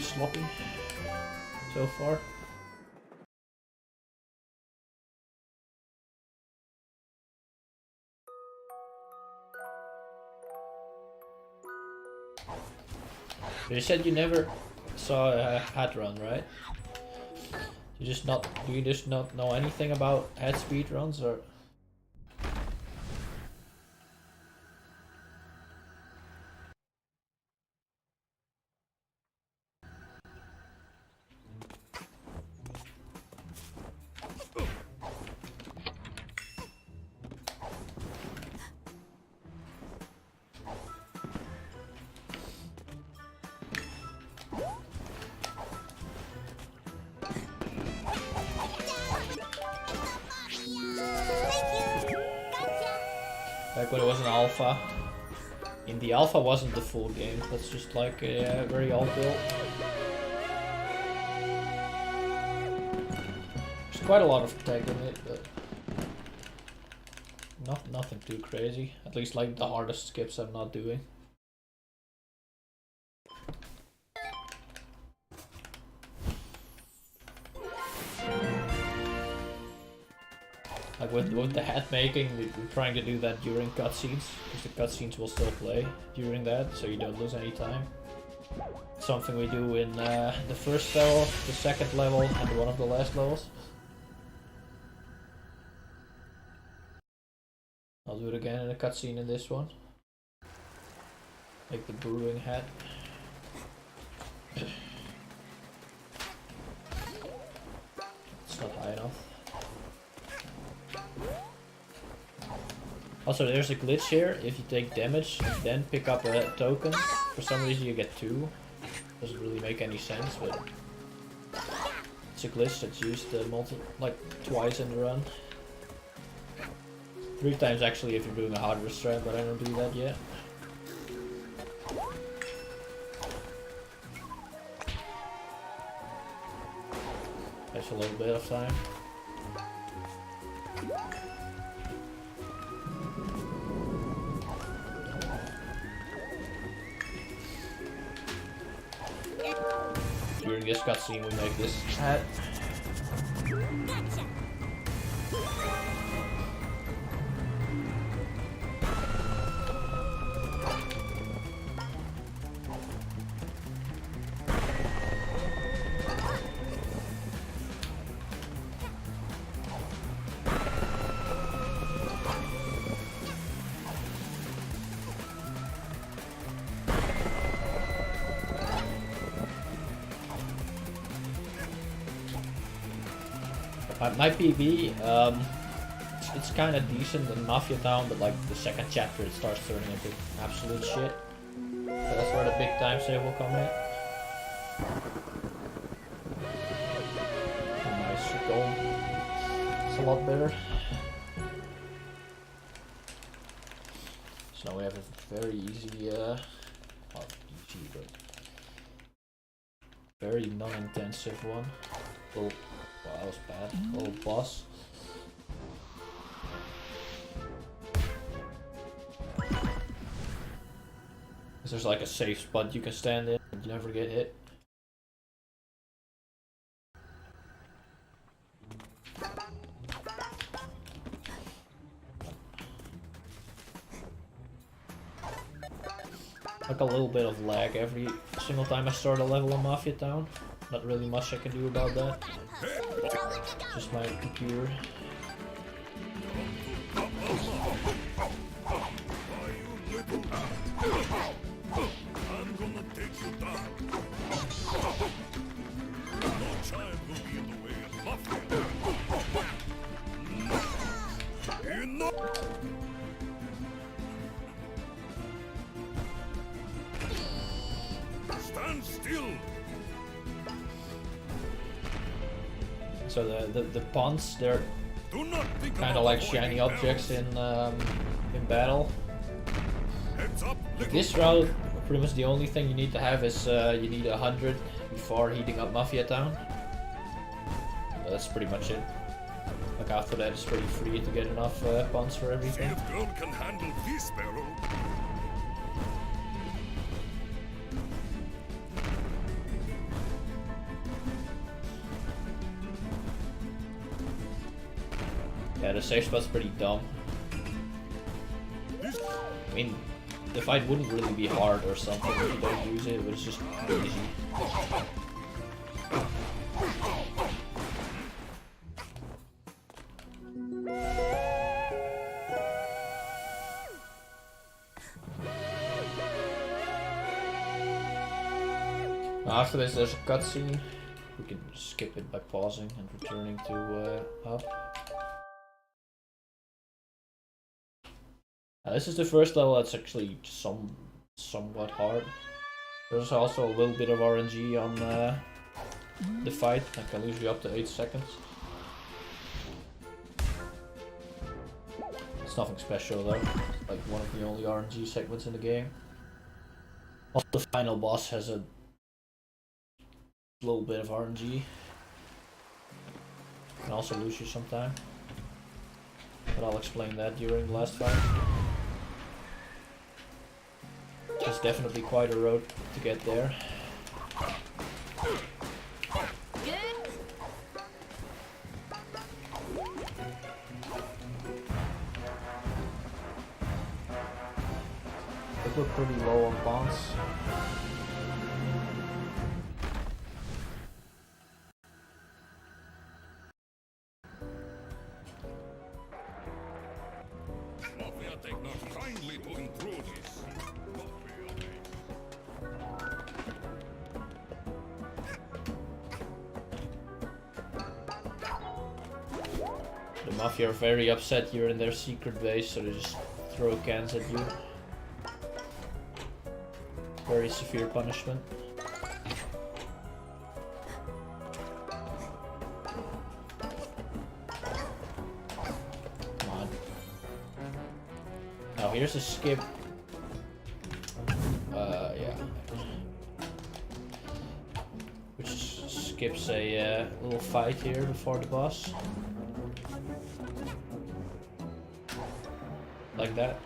sloppy so far. You said you never saw a hat run, right? Do you just not know anything about head speed runs, or? Like when it was an alpha. In the alpha wasn't the full game, that's just like a very old build. There's quite a lot of tech in it, but nothing too crazy. At least like the hardest skips I'm not doing. Like with the hat making, we're trying to do that during cutscenes, because the cutscenes will still play during that, so you don't lose any time. Something we do in the first level, the second level, and one of the last levels. I'll do it again in a cutscene in this one. Make the brewing hat. It's not high enough. Also, there's a glitch here. If you take damage and then pick up a token, for some reason you get 2. Doesn't really make any sense, but it's a glitch that's used like twice in the run. 3 times actually if you're doing a harder strat, but I don't do that yet. That's a little bit of time. During this cutscene we make this hat. My PB, it's kind of decent in Mafia Town, but like the second chapter it starts turning into absolute shit. So that's where the big time save will come in. Nice gold. It's a lot better. So now we have a very easy, well, easy, but very non-intensive one. Well, that was bad. Little boss. There's like a safe spot you can stand in and you never get hit. Like a little bit of lag every single time I start a level in Mafia Town. Not really much I can do about that. Just my computer. I'm gonna take you down. No child will be in the way of Mafia. Stand still. So the ponds, they're kind of like shiny objects in battle. This route, pretty much the only thing you need to have is you need 100 before heating up Mafia Town. But that's pretty much it. Like after that, it's pretty free to get enough ponds for everything. See if girl can handle this barrel. Yeah, the safe spot's pretty dumb. I mean, the fight wouldn't really be hard or something if you don't use it, but it's just easy. After this there's a cutscene. We can skip it by pausing and returning to hub. This is the first level that's actually somewhat hard. There's also a little bit of RNG on the fight. I can lose you up to 8 seconds. It's nothing special though. Like one of the only RNG segments in the game. Also, the final boss has a little bit of RNG. Can also lose you sometime. But I'll explain that during the last fight. It's definitely quite a road to get there. I think we're pretty low on bonds. Mafia take not kindly to intrusions. The Mafia are very upset you're in their secret base, so they just throw cans at you. Very severe punishment. Come on. Now here's a skip. Yeah. Which skips a little fight here before the boss. Like that.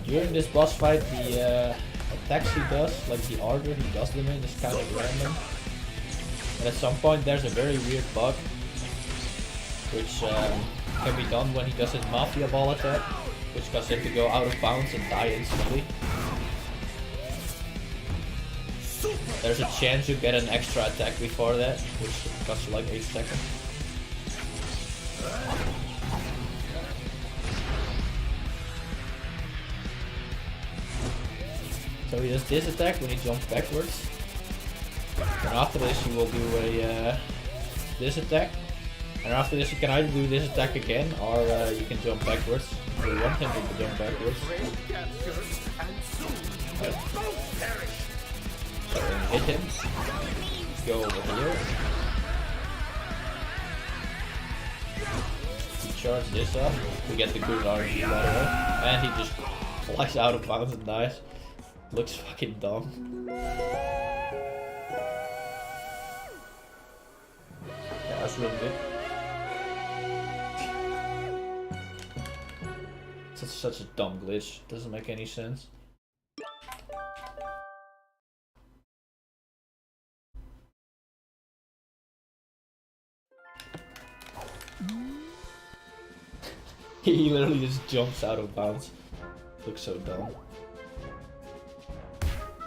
During this boss fight, the attacks he does, like the order he does them in, is kind of random. And at some point there's a very weird bug, which can be done when he does his Mafia Ball attack, which causes him to go out of bounds and die instantly. There's a chance you get an extra attack before that, which costs you like 8 seconds. So he does this attack when he jumps backwards. And after this you will do a this attack. And after this you can either do this attack again or you can jump backwards. If you want him to jump backwards. So when you hit him, go over here. You charge this up to get the good RNG by the way. And he just flies out of bounds and dies. Looks fucking dumb. Yeah, that's really good. Such a dumb glitch. Doesn't make any sense. He literally just jumps out of bounds. Looks so dumb.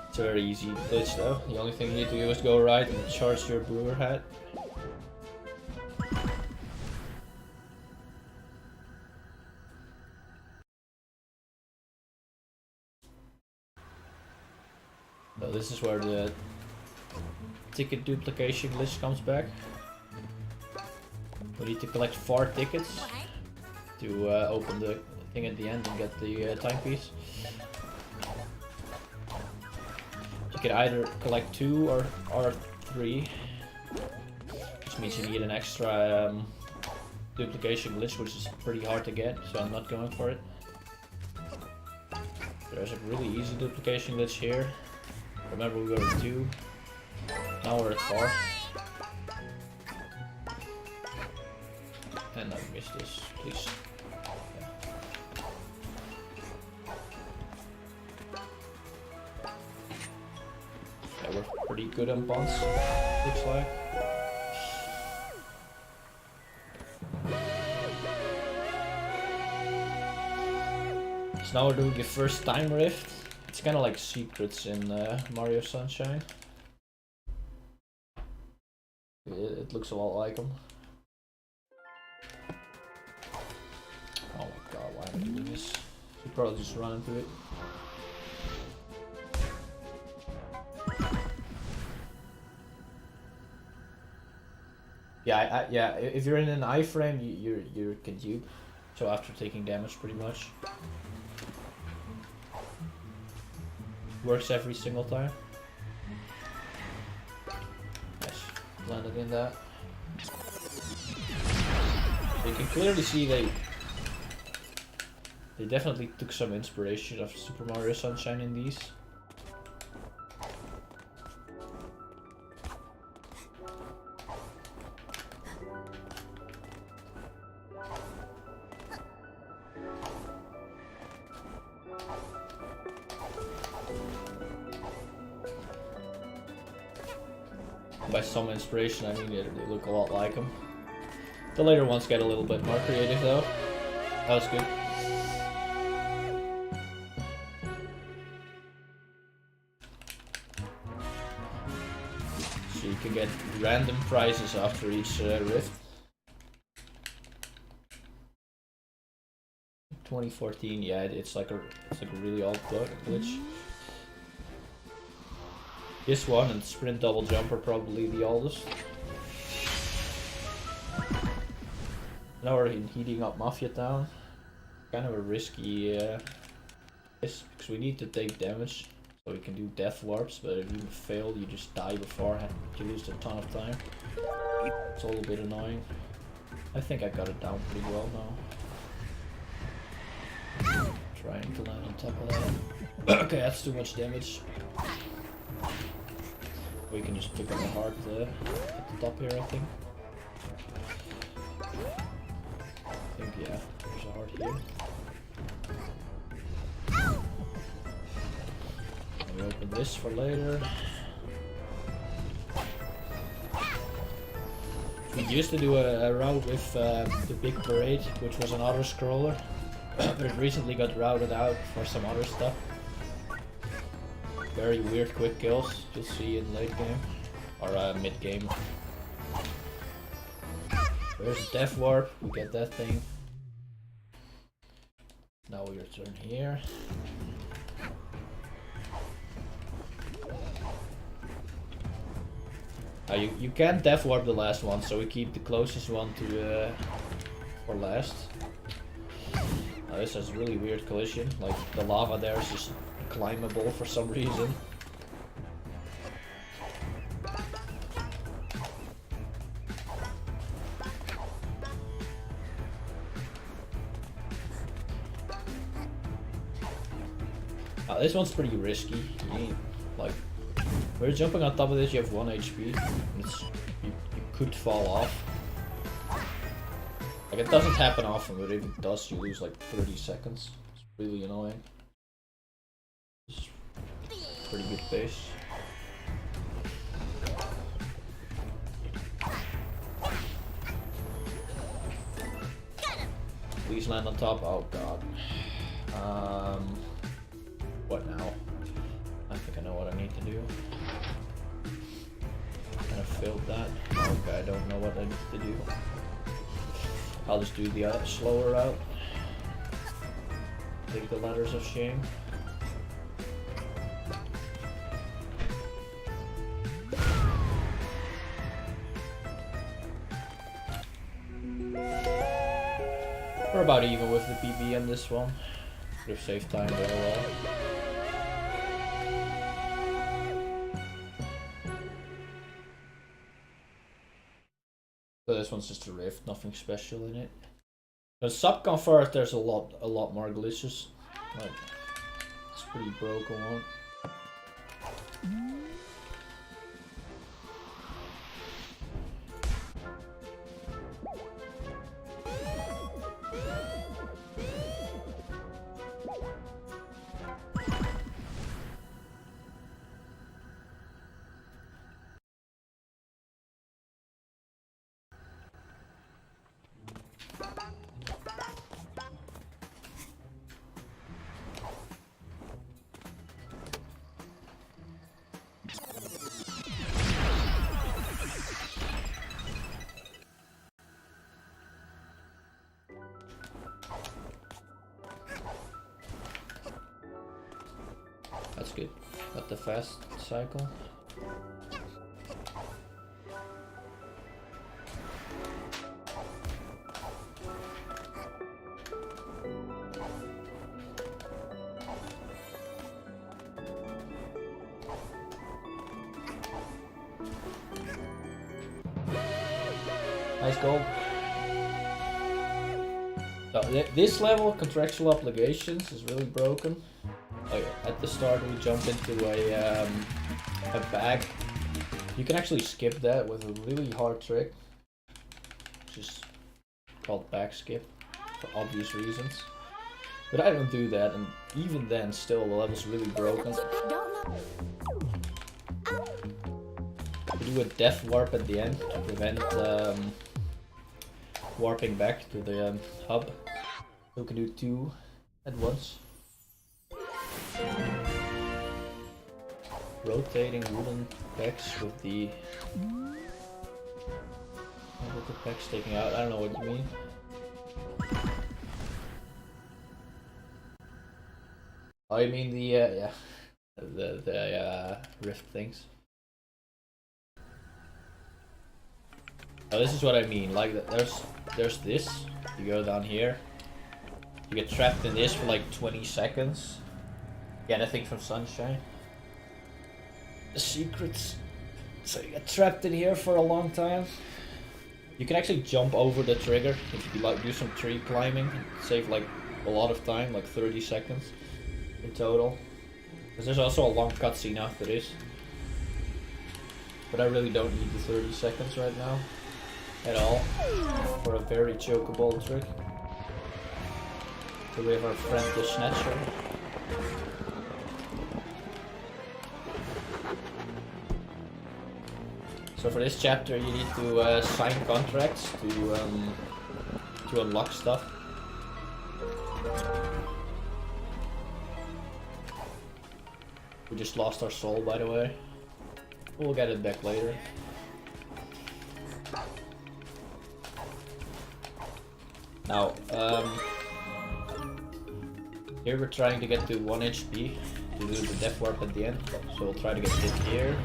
It's a very easy glitch though. The only thing you need to do is go right and charge your brewer hat. So this is where the ticket duplication glitch comes back. We need to collect 4 tickets to open the thing at the end and get the timepiece. You can either collect 2 or 3, which means you need an extra duplication glitch, which is pretty hard to get, so I'm not going for it. There's a really easy duplication glitch here. Remember we were at 2, now we're at 4. And I missed this, please. pretty good on boss, looks like. So now we're doing the first time rift. It's kind of like secrets in Mario Sunshine. It looks a lot like them. Oh my god, why am I doing this? Should probably just run into it. Yeah, yeah. If you're in an iframe, you can dupe. So after taking damage, pretty much works every single time. Nice, landed in that. So you can clearly see they definitely took some inspiration of Super Mario Sunshine in these. By some inspiration, I mean they look a lot like them. The later ones get a little bit more creative though. That was good. So you can get random prizes after each rift. 2014, yeah, it's like a really old glitch. This one and Sprint Double Jump are probably the oldest. Now we're heating up Mafia Town. Kind of a risky this because we need to take damage so we can do death warps, but if you fail you just die beforehand. You lose a ton of time. It's a little bit annoying. I think I got it down pretty well now. Trying to land on top of that. Okay, that's too much damage. We can just pick up a heart at the top here, I think. Yeah, there's a heart here. And we open this for later. We used to do a route with the Big Parade, which was an auto-scroller, but it recently got routed out for some other stuff. Very weird quick kills, you'll see in late game, or mid game. There's a Death Warp, we get that thing. Now your turn here. You can't Death Warp the last one, so we keep the closest one to for last. This has really weird collision, like the lava there is just climbable for some reason. This one's pretty risky. You need, like, when you're jumping on top of this, you have 1 HP. You could fall off. Like, it doesn't happen often, but if it does, you lose like 30 seconds. It's really annoying. It's pretty good pace. Please land on top. Oh god. What now? I think I know what I need to do. Kind of failed that. Okay, I don't know what I need to do. I'll just do the slower route. Take the Ladders of Shame. We're about even with the PB on this one. Could have saved time very well. So this one's just a rift, nothing special in it. The sub-convert, there's a lot more glitches. Like, it's pretty broken one. That's good. Got the fast cycle. Nice goal. This level, contractual obligations, is really broken. Like, at the start we jump into a bag. You can actually skip that with a really hard trick, which is called back skip for obvious reasons. But I don't do that, and even then still the level's really broken. We do a death warp at the end to prevent warping back to the hub. So we can do 2 at once. Rotating wooden pegs with the pegs sticking out. I don't know what you mean. Oh, you mean the yeah, the rift things. Oh, this is what I mean. Like, there's this. You go down here. You get trapped in this for like 20 seconds. Get anything from Sunshine. The secrets. So you get trapped in here for a long time. You can actually jump over the trigger if you like do some tree climbing. Save like a lot of time, like 30 seconds in total. Because there's also a long cutscene after this. But I really don't need the 30 seconds right now. At all. For a very chokeable trick. So we have our friend the Snatcher. So for this chapter you need to sign contracts to unlock stuff. We just lost our soul, by the way. We'll get it back later. Now, here we're trying to get to 1 HP to do the death warp at the end, so we'll try to get hit here.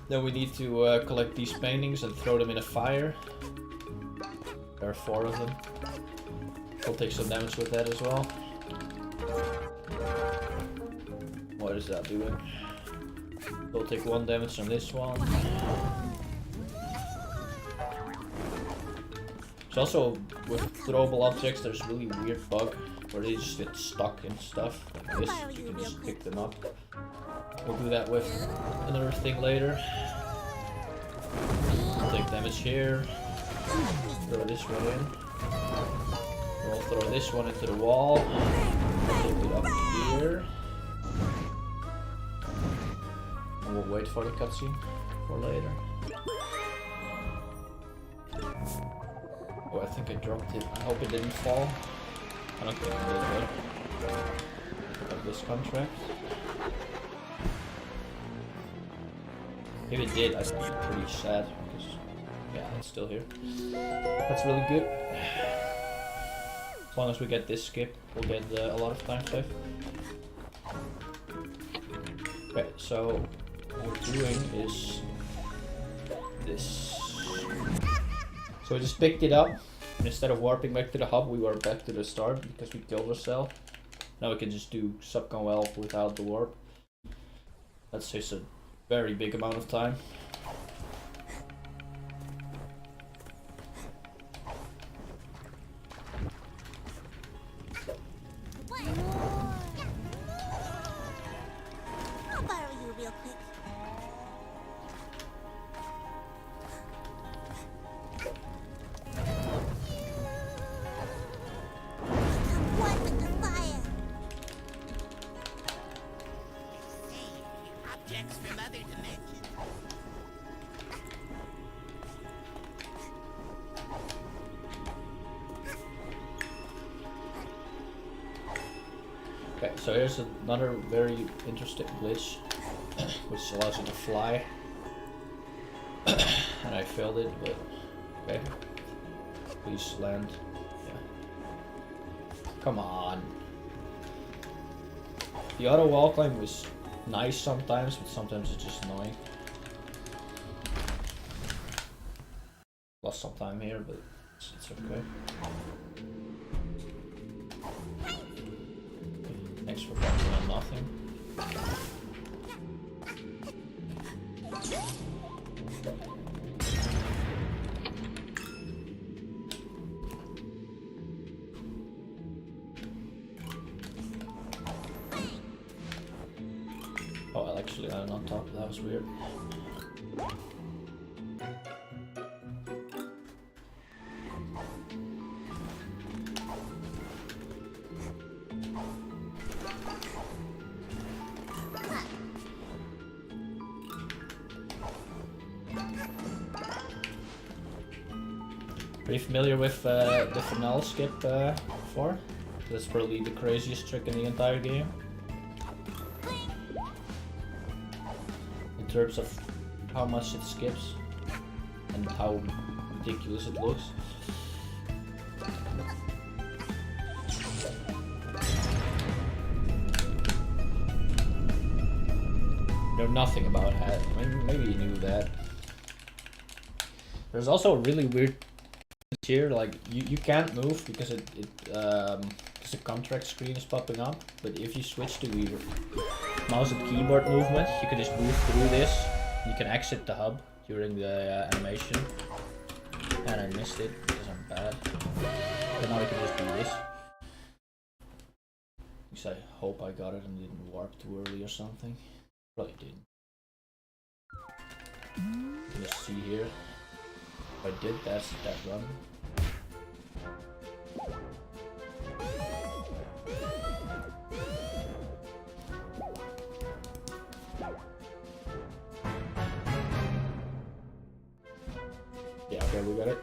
Then we need to collect these paintings and throw them in a fire. There are 4 of them. We'll take some damage with that as well. What is that doing? We'll take 1 damage from this one. It's also, with throwable objects, there's a really weird bug where they just get stuck in stuff like this. You can just pick them up. We'll do that with another thing later. We'll take damage here. Throw this one in. We'll throw this one into the wall. Take it up here. And we'll wait for the cutscene for later. Oh, I think I dropped it. I hope it didn't fall. I don't think it did, though. Pick up this contract. If it did, I'd be pretty sad because, yeah, it's still here. That's really good. As long as we get this skip, we'll get a lot of time save. Okay, so what we're doing is this. So we just picked it up, and instead of warping back to the hub, we warped back to the start because we killed ourselves. Now we can just do Subcon well without the warp. That saves a very big amount of time. I'll borrow you real quick. Become one with the fire. Objects from other dimensions. Okay, so here's another very interesting glitch, which allows you to fly. And I failed it, but okay. Please land. Yeah. Come on. The auto wall climb was nice sometimes, but sometimes it's just annoying. Lost some time here, but it's okay. Thanks for bumping on nothing. Oh, I actually landed on top. That was weird. Are you familiar with the finale skip before? That's probably the craziest trick in the entire game. In terms of how much it skips and how ridiculous it looks. Know nothing about that. Maybe you knew that. There's also a really weird here, like you can't move because because the contract screen is popping up, but if you switch to your mouse and keyboard movement, you can just move through this. You can exit the hub during the animation. And I missed it because I'm bad. But now I can just do this. At least I hope I got it and didn't warp too early or something. Probably didn't. Let's see here. If I did, that's that run. Yeah, okay, we got it.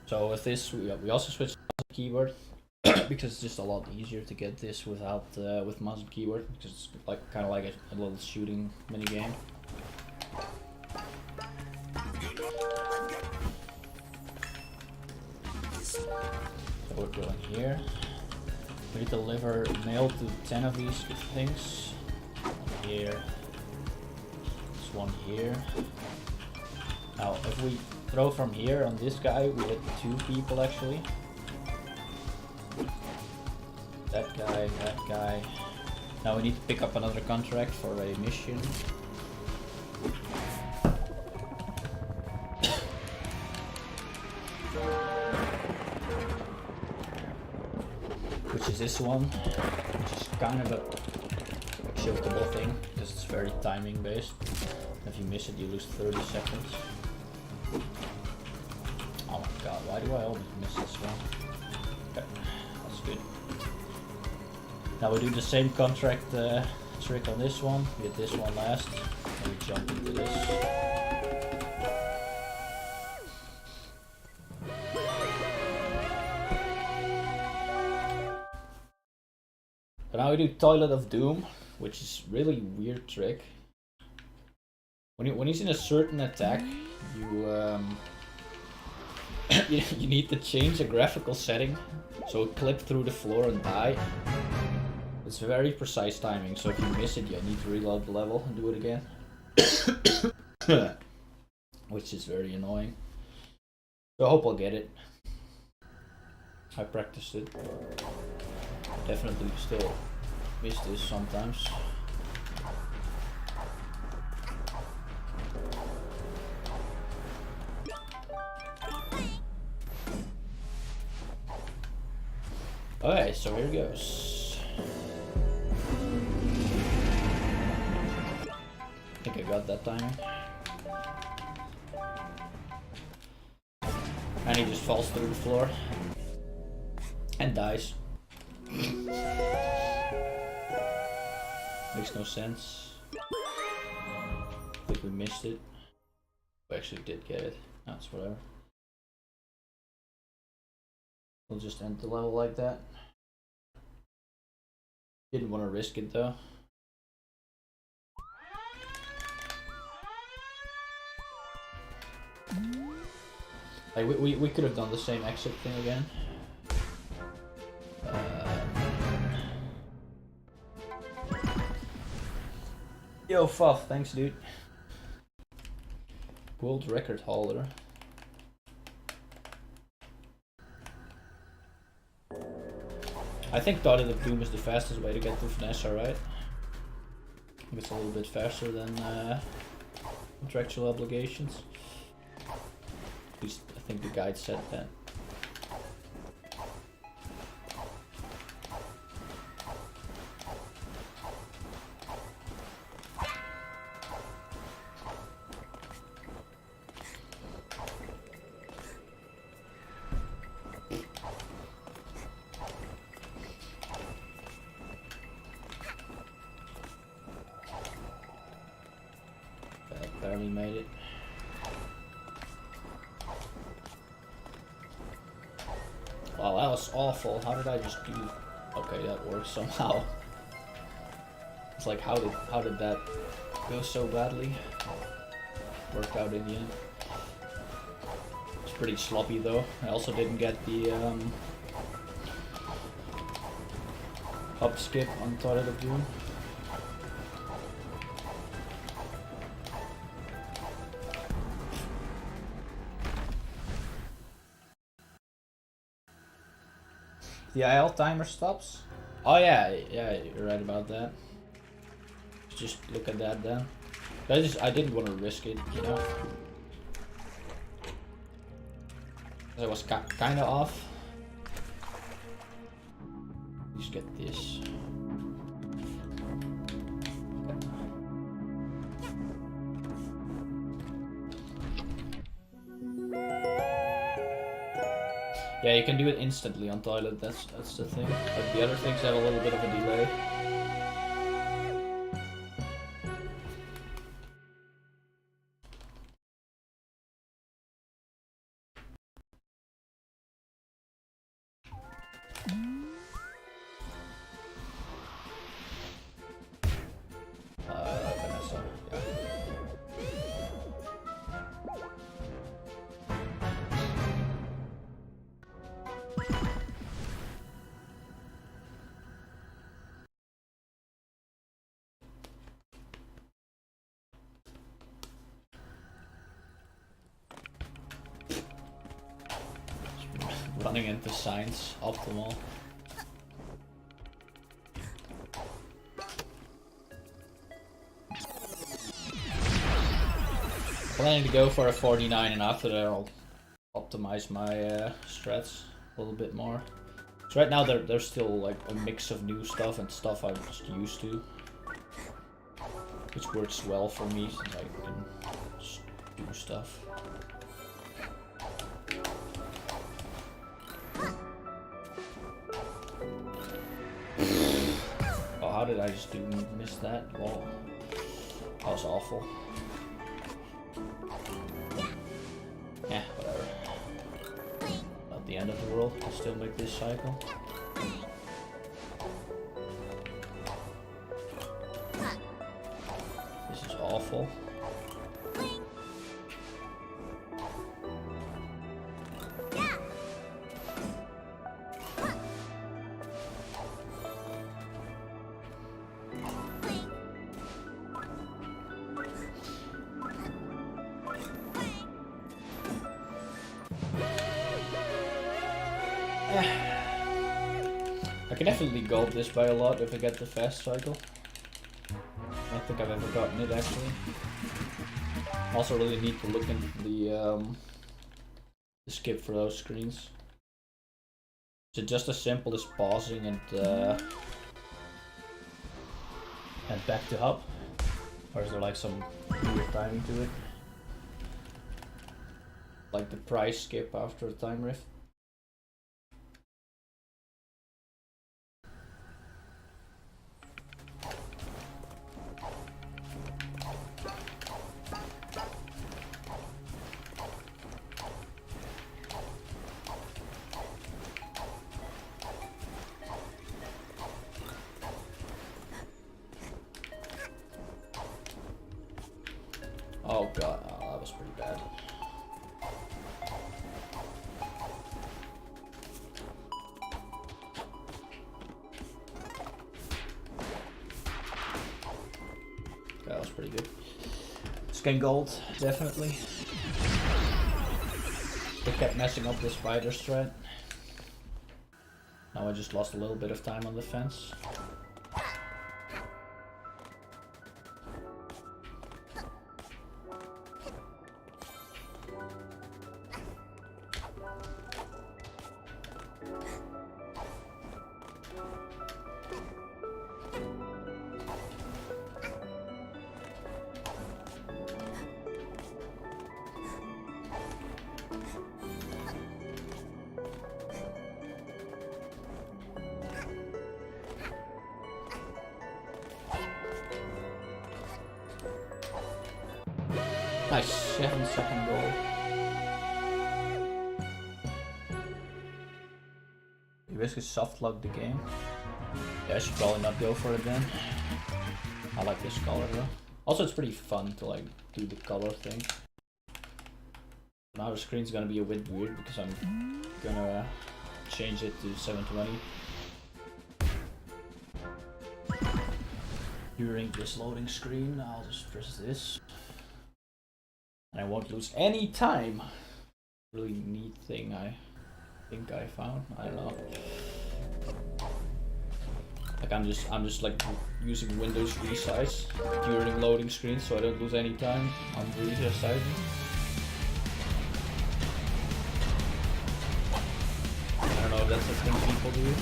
So with this, we also switched to the keyboard because it's just a lot easier to get this without with mouse and keyboard, because it's like kind of like a little shooting mini game. So we're going here. We need to deliver mail to 10 of these things. One here. This one here. Now, if we throw from here on this guy, we hit 2 people actually. That guy, that guy. Now we need to pick up another contract for a mission. Which is this one, which is kind of a chokable thing because it's very timing based. If you miss it, you lose 30 seconds. Oh my god, why do I always miss this one? Okay, that's good. Now we do the same contract trick on this one. We hit this one last, and we jump into this. But now we do Toilet of Doom, which is really weird trick. When he's in a certain attack, you you need to change the graphical setting, so clip through the floor and die. It's very precise timing, so if you miss it, you need to reload the level and do it again. Which is very annoying. So I hope I'll get it. I practiced it. Definitely still miss this sometimes. Alright, so here goes. I think I got that timing. And he just falls through the floor and dies. Makes no sense. I think we missed it. We actually did get it. That's whatever. We'll just end the level like that. Didn't want to risk it though. Like we could have done the same exit thing again. Yo, Fuff, thanks, dude. World record holder. I think Toilet of Doom is the fastest way to get to Vanessa, right? I think it's a little bit faster than contractual obligations. At least I think the guide said that. Barely made it. Wow, that was awful. How did I just do? Okay, that worked somehow. It's like how did that go so badly? Worked out in the end. It's pretty sloppy though. I also didn't get the up skip on Toilet of Doom. The IL timer stops? Oh yeah, you're right about that. Just look at that then. I didn't want to risk it, you know. I was kind of off. Just get this. Yeah, you can do it instantly on Toilet, that's the thing. But the other things have a little bit of a delay. Vanessa, yeah. Running into Science Optimal. Planning to go for a 49 and after that I'll optimize my strats a little bit more. So right now there's still like a mix of new stuff and stuff I'm just used to. Which works well for me since I can just do stuff. Oh, how did I just miss that? Well, that was awful. Yeah, whatever. Not the end of the world. I'll still make this cycle. This is awful. I can definitely gulp this by a lot if I get the fast cycle. I don't think I've ever gotten it actually. Also really need to look into the skip for those screens. Is it just as simple as pausing and back to hub? Or is there like some weird timing to it? Like the price skip after a time rift? Oh god, oh, that was pretty bad. pretty good. Skin gold, definitely. They kept messing up this fighter strat. Now I just lost a little bit of time on defense. Nice, 7-second goal. You basically soft locked the game. Yeah, I should probably not go for it then. I like this color though. Also, it's pretty fun to like do the color thing. Now the screen's gonna be a bit weird because I'm gonna change it to 720. During this loading screen, I'll just press this. And I won't lose any time. Really neat thing I think I found. I don't know. Like I'm just like using Windows resize during loading screens so I don't lose any time on resizing. I don't know if that's the thing people do.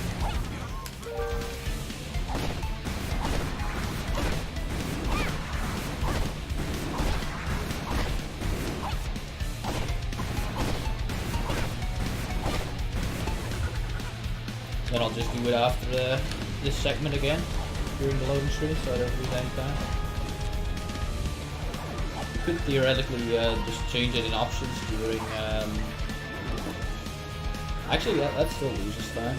Then I'll just do it after this segment again, during the loading screen, so I don't lose any time. You could theoretically just change it in options during... Actually, that still loses time.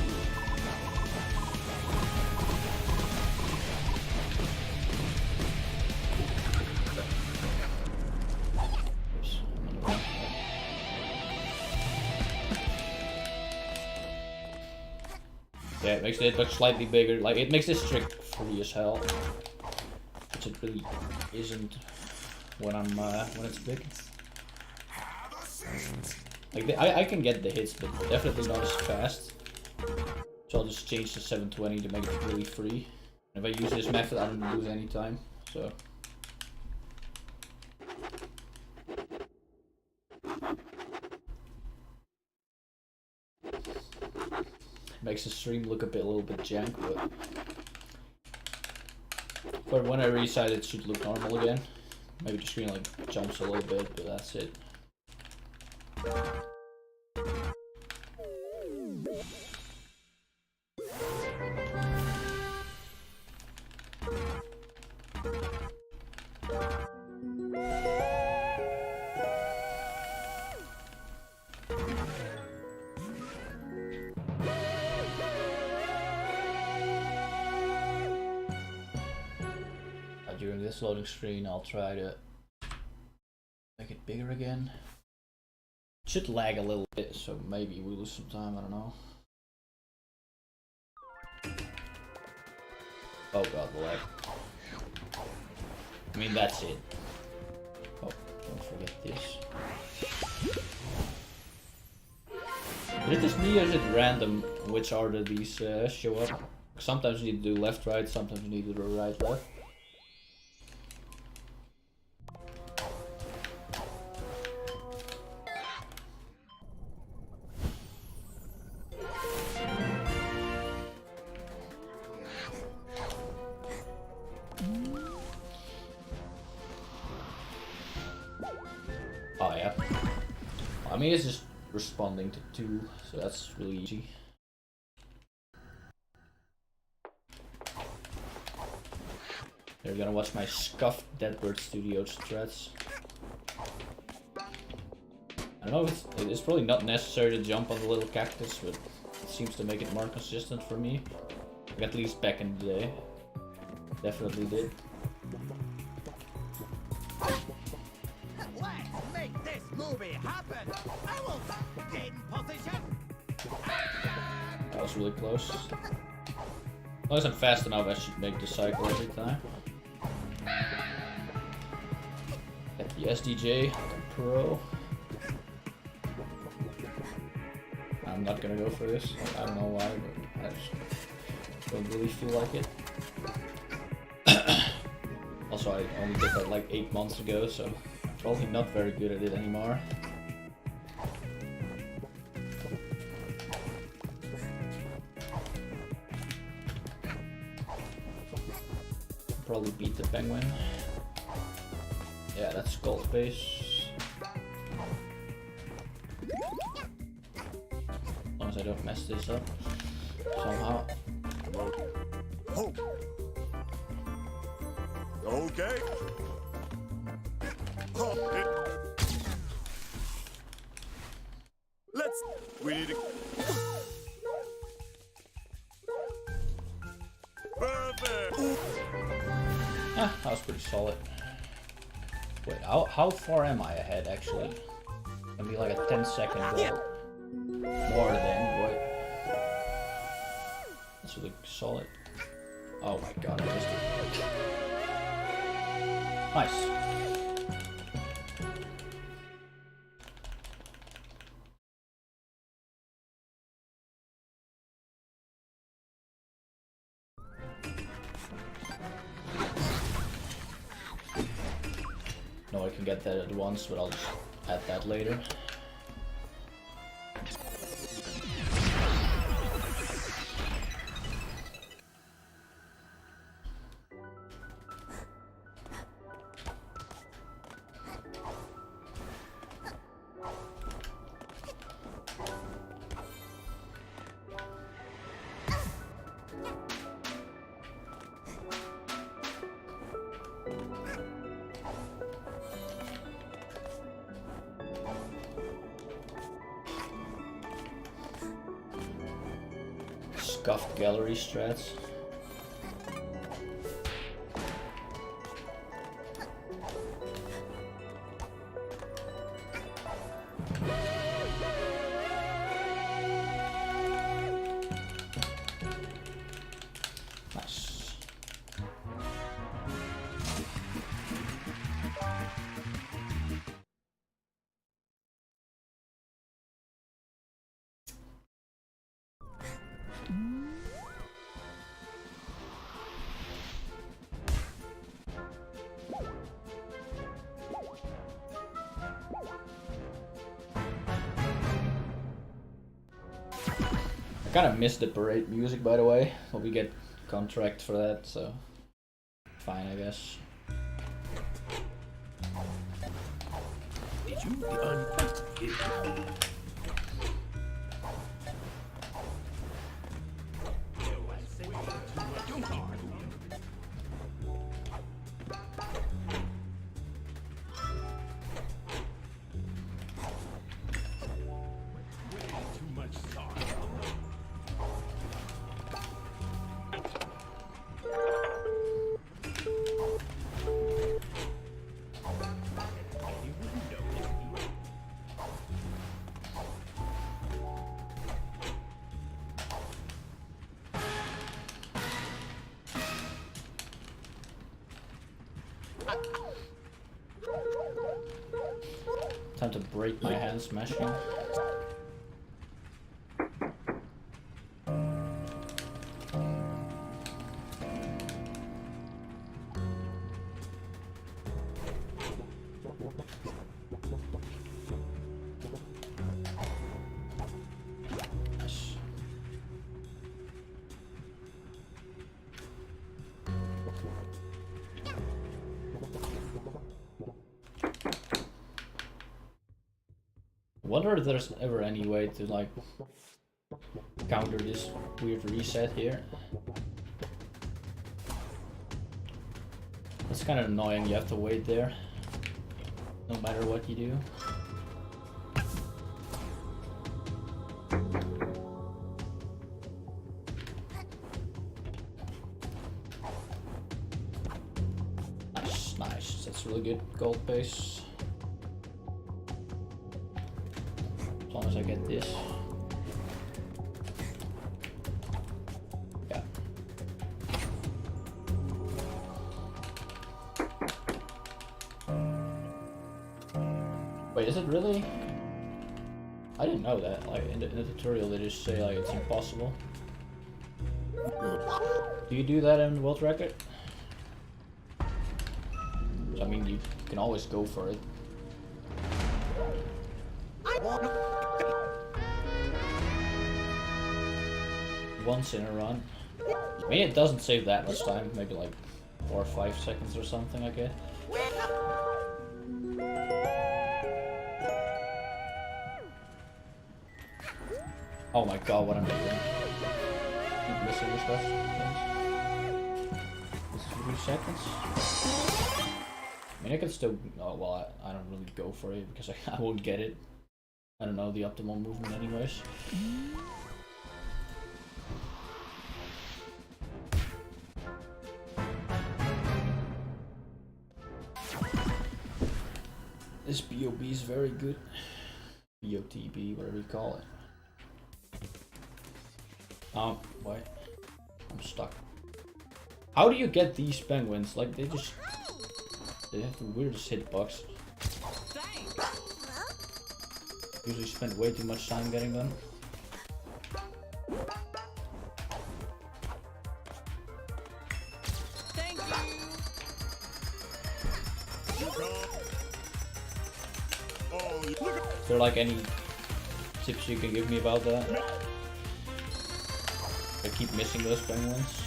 Yeah, it makes it look slightly bigger. Like, it makes this trick free as hell, which it really isn't when when it's big. Like, I can get the hits, but definitely not as fast. So I'll just change to 720 to make it really free. And if I use this method, I don't lose any time. So. Makes the stream look a little bit jank, but when I resize it should look normal again. Maybe the screen like jumps a little bit, but that's it. During this loading screen, I'll try to make it bigger again. It should lag a little bit, so maybe we lose some time, I don't know. Oh god, the lag. I mean, that's it. Oh, don't forget this. Is it just me or is it random which order these show up? Sometimes you need to do left, right, sometimes you need to do right, left. Oh yeah. I mean, it's just responding to 2, so that's really easy. You're gonna watch my scuffed Deadbird Studios threads. I don't know if it's probably not necessary to jump on the little cactus, but it seems to make it more consistent for me. Like, at least back in the day. Definitely did. Let's make this movie happen. I will get in position. That was really close. As long as I'm fast enough, I should make the cycle every time. The SDJ, the Pro. I'm not gonna go for this. I don't know why, but I just don't really feel like it. Also, I only did that like 8 months ago, so I'm probably not very good at it anymore. Probably beat the Penguin. Yeah, that's gold base. As long as I don't mess this up somehow. Oh. Okay. Let's. We need to. Perfect. Ah, that was pretty solid. Wait, how far am I ahead actually? Gonna be like a 10-second goal. More than what? That's really solid. Oh my god, I missed it. Nice. No, I can get that at once, but I'll just add that later. Scuffed gallery strats. Nice. I kind of missed the parade music, by the way, but we get contract for that, so fine, I guess. Did you unput it? Time to break my hand smashing. Nice. Wonder if there's ever any way to like counter this weird reset here. It's kind of annoying, you have to wait there no matter what you do. Nice, nice, that's really good gold base. As long as I get this. Yeah. Wait, is it really? I didn't know that. Like in the tutorial, they just say like it's impossible. Do you do that in World Record? I mean, you can always go for it. Once in a run. I mean, it doesn't save that much time. Maybe like 4 or 5 seconds or something, I guess. Oh my god, what am I doing? Keep missing this stuff. This is 3 seconds. I mean, I can still. Oh well, I don't really go for it because I won't get it. I don't know the optimal movement, anyways. This BOB is very good. BOTB, whatever you call it. Oh, wait. I'm stuck. How do you get these penguins? Like, they have the weirdest hitbox. Usually spend way too much time getting them. Is there like any tips you can give me about that? I keep missing those penguins.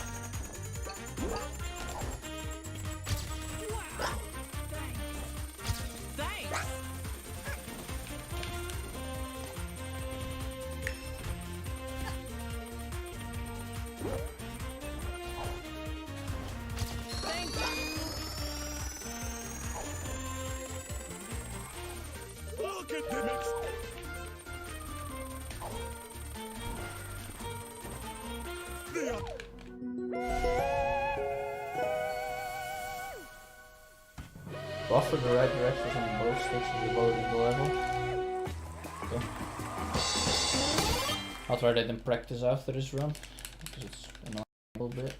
Look at the next. Buffer the right directions on both sticks of the loading the level. Okay. I'll try that in practice after this run, because it's annoying a little bit.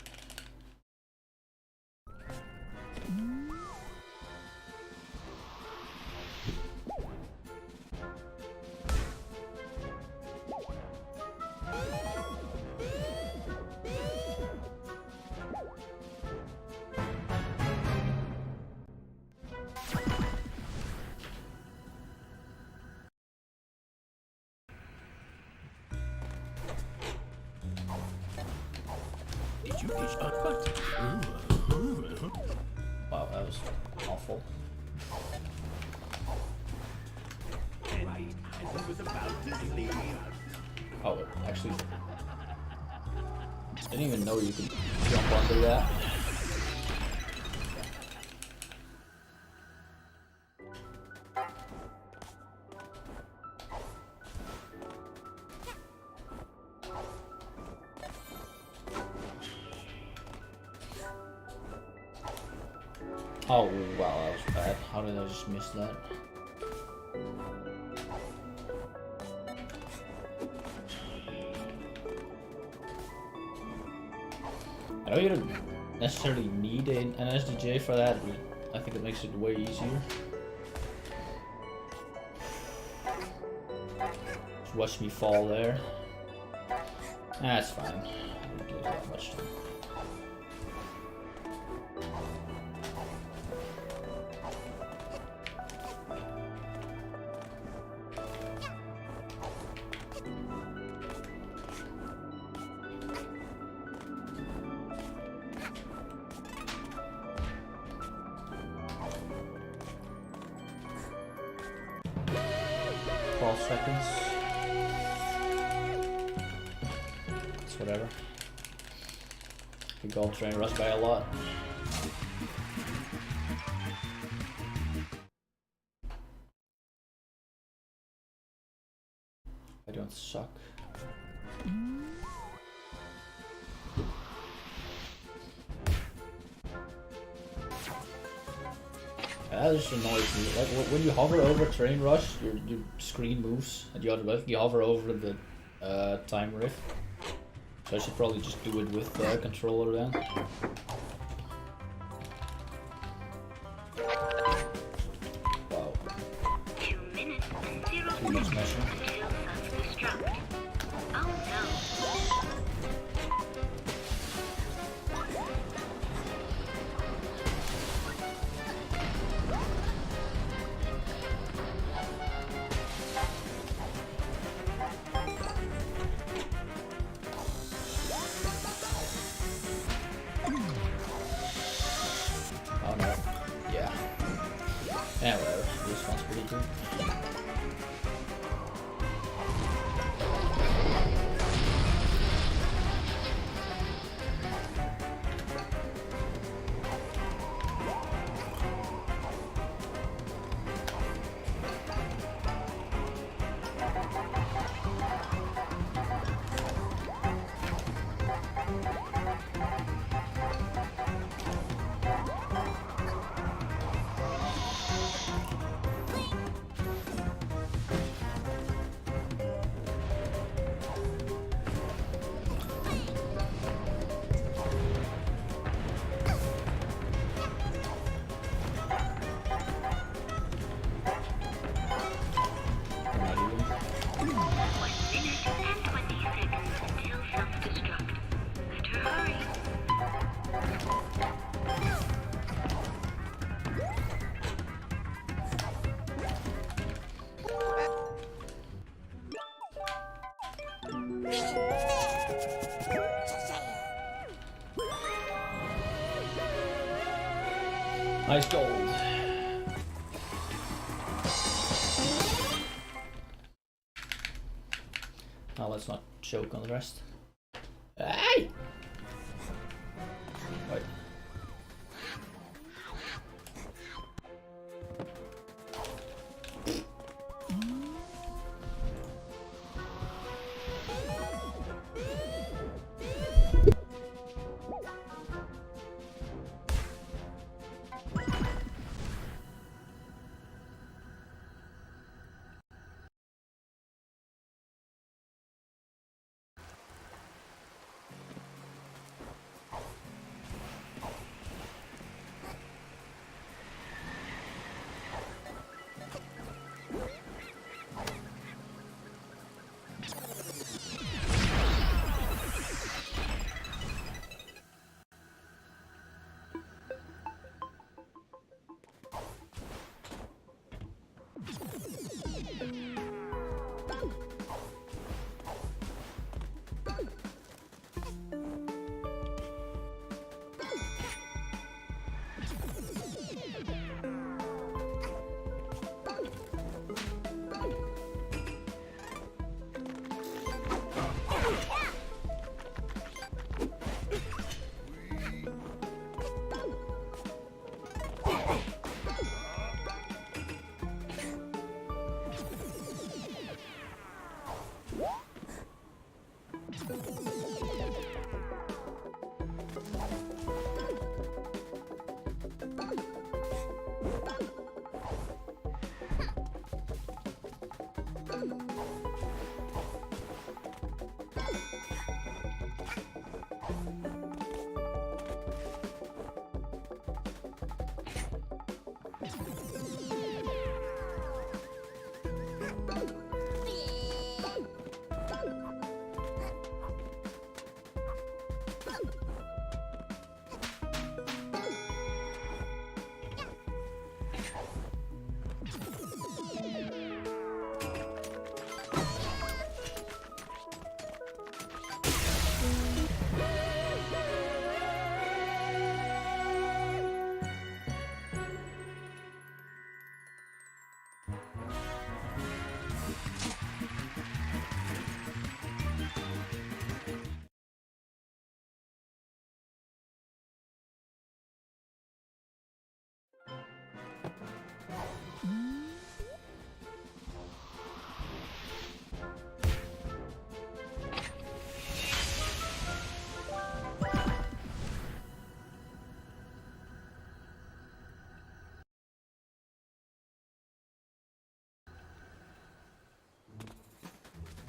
Wow, that was awful. Oh, actually, I didn't even know you could jump under that. Oh wow, that was bad. How did I just miss that? I know you don't necessarily need an SDJ for that, but I think it makes it way easier. Just watch me fall there. That's fine. I didn't lose that much time. Seconds. It's whatever. Could go train rush by a lot. I don't suck. That just annoys me. Like when you hover over Train Rush, your screen moves, and you automatically hover over the time rift. So I should probably just do it with the controller then. Wow. 2 minutes. self-destruct. Oh no. Oh no. Yeah. Yeah, whatever. This one's pretty good. Not even. 1 minute and 20 seconds until self-destruct. Better hurry. Nice gold. Now let's not choke on the rest. Hey! Wait.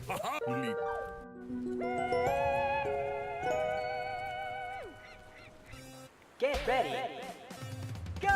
Haha! Leap. Get ready. Go!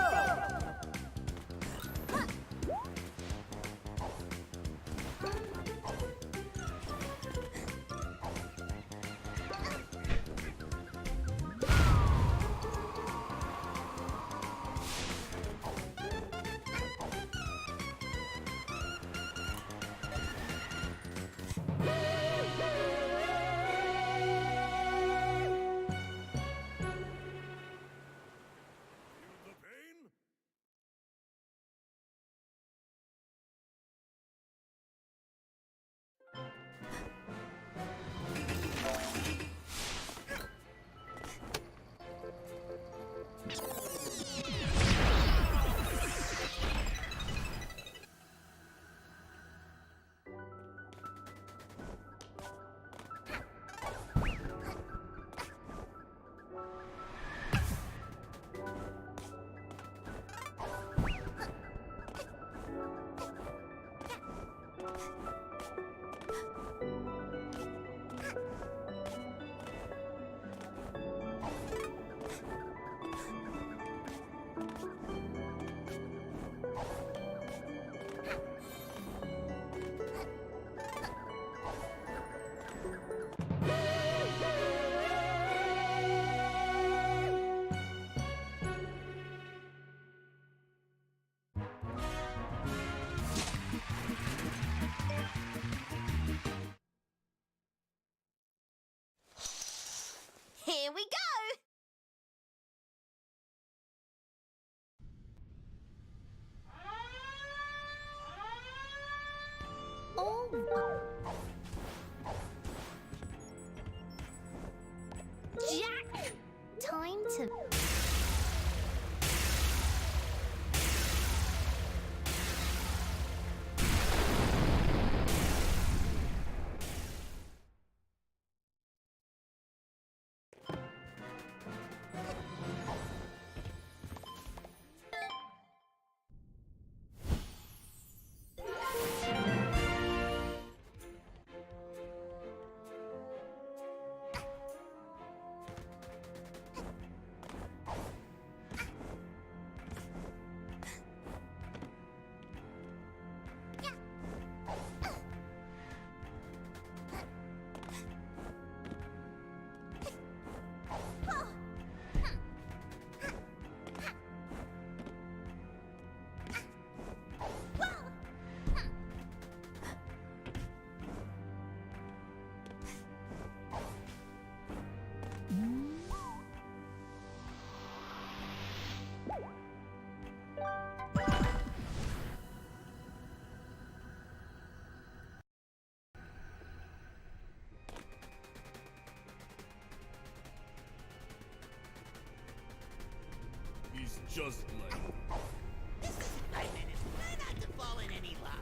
just like This isn't 5 minutes. Try not to fall in any lava.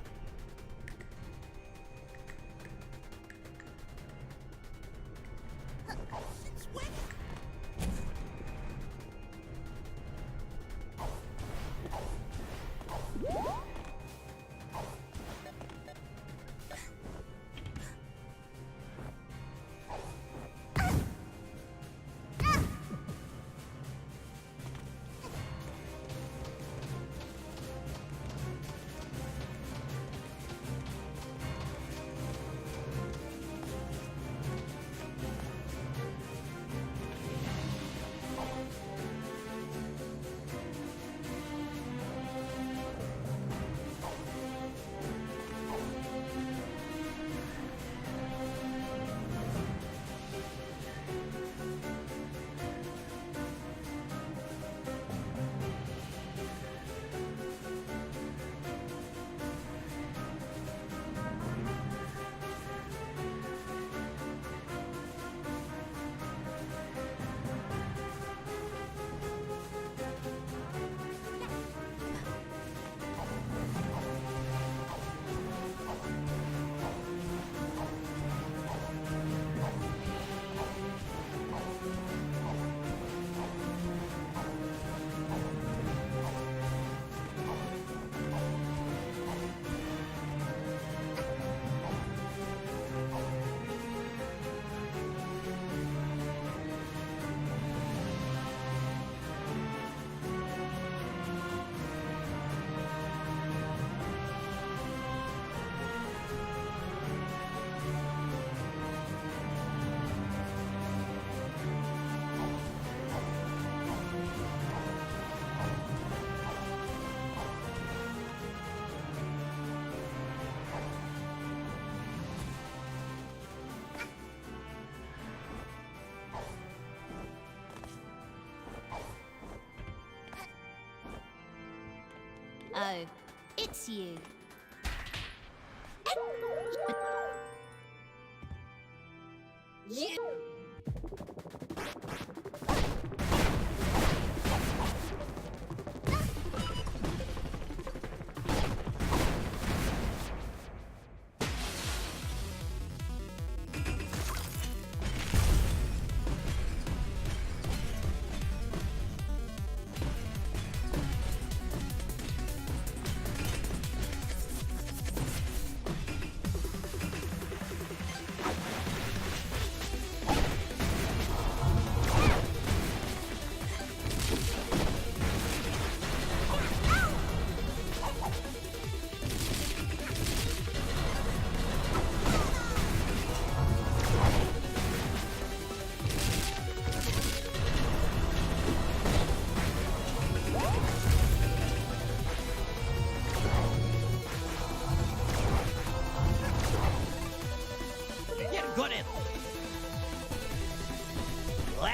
It's winning. Oh, it's you. You. You're good at what?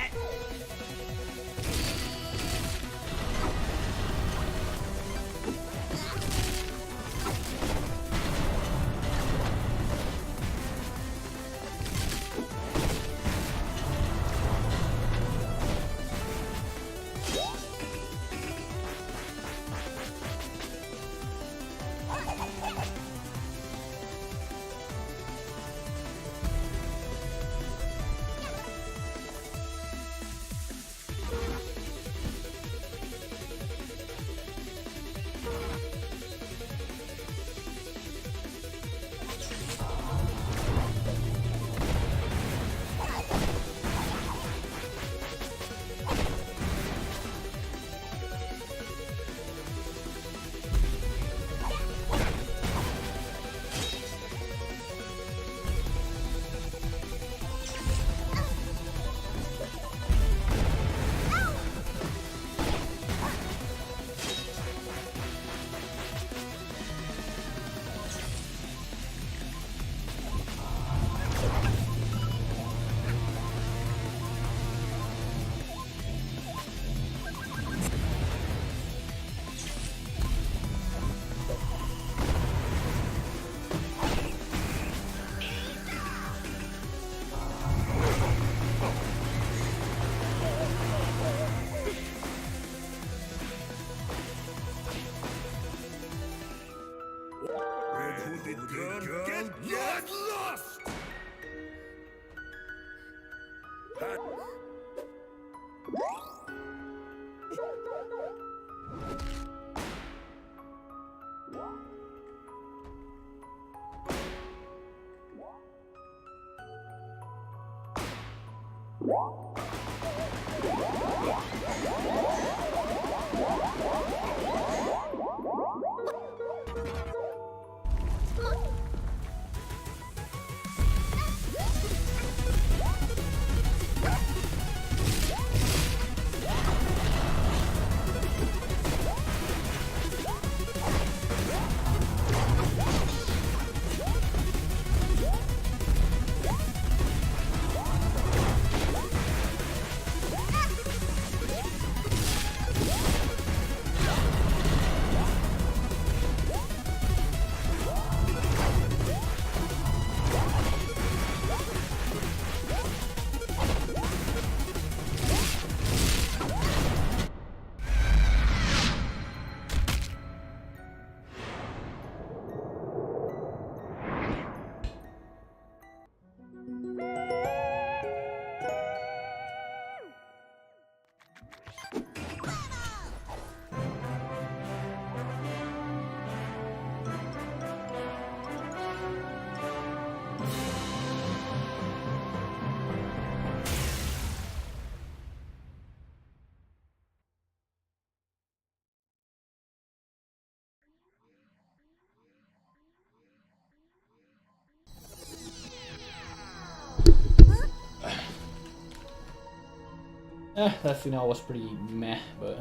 That finale was pretty meh, but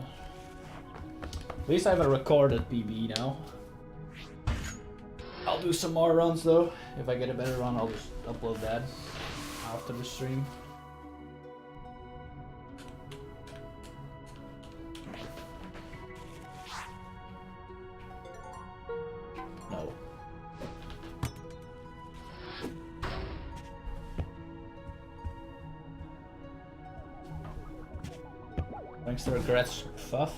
at least I have a recorded PB now. I'll do some more runs though. If I get a better run, I'll just upload that after the stream. No. Thanks to regrets, Fuff.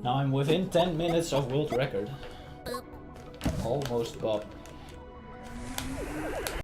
Now I'm within 10 minutes of world record. Almost Bob.